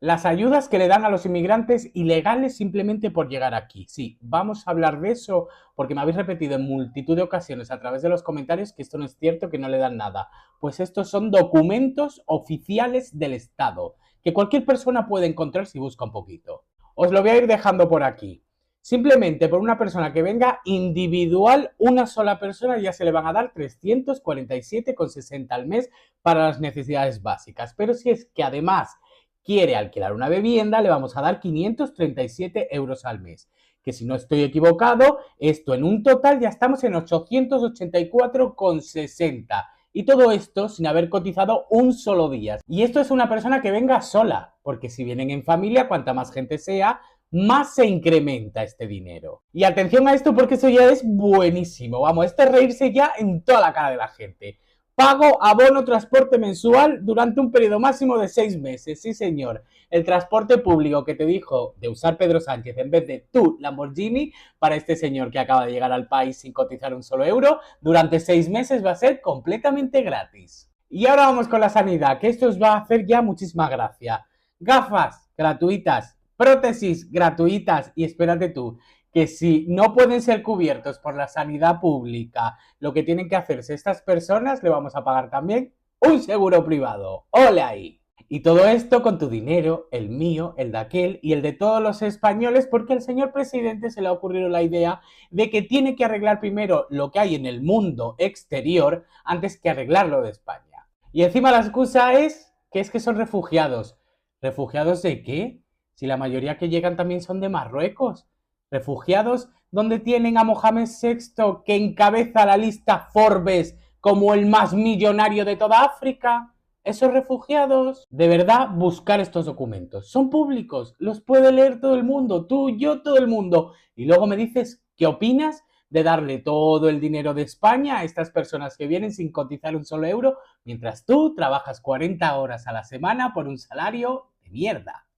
Las ayudas que le dan a los inmigrantes ilegales simplemente por llegar aquí. Sí, vamos a hablar de eso porque me habéis repetido en multitud de ocasiones a través de los comentarios que esto no es cierto, que no le dan nada. Pues estos son documentos oficiales del Estado, que cualquier persona puede encontrar si busca un poquito. Os lo voy a ir dejando por aquí. Simplemente por una persona que venga individual, una sola persona, ya se le van a dar 347,60 al mes para las necesidades básicas. Pero si es que además quiere alquilar una vivienda, le vamos a dar 537 euros al mes. Que si no estoy equivocado, esto en un total ya estamos en 884,60. Y todo esto sin haber cotizado un solo día. Y esto es una persona que venga sola, porque si vienen en familia, cuanta más gente sea, más se incrementa este dinero. Y atención a esto porque eso ya es buenísimo. Vamos, este es reírse ya en toda la cara de la gente. Pago abono transporte mensual durante un periodo máximo de 6 meses. Sí, señor. El transporte público que te dijo de usar Pedro Sánchez en vez de tu Lamborghini para este señor que acaba de llegar al país sin cotizar un solo euro, durante 6 meses va a ser completamente gratis. Y ahora vamos con la sanidad, que esto os va a hacer ya muchísima gracia. Gafas gratuitas, prótesis gratuitas y espérate tú, que si no pueden ser cubiertos por la sanidad pública, lo que tienen que hacerse estas personas, le vamos a pagar también un seguro privado. ¡Ole ahí! Y todo esto con tu dinero, el mío, el de aquel y el de todos los españoles, porque al señor presidente se le ha ocurrido la idea de que tiene que arreglar primero lo que hay en el mundo exterior antes que arreglarlo de España. Y encima la excusa es que son refugiados. ¿Refugiados de qué? Si la mayoría que llegan también son de Marruecos. Refugiados donde tienen a Mohamed VI, que encabeza la lista Forbes como el más millonario de toda África. Esos refugiados, de verdad, buscar estos documentos. Son públicos, los puede leer todo el mundo, tú, yo, todo el mundo. Y luego me dices, ¿qué opinas de darle todo el dinero de España a estas personas que vienen sin cotizar un solo euro, mientras tú trabajas 40 horas a la semana por un salario de mierda?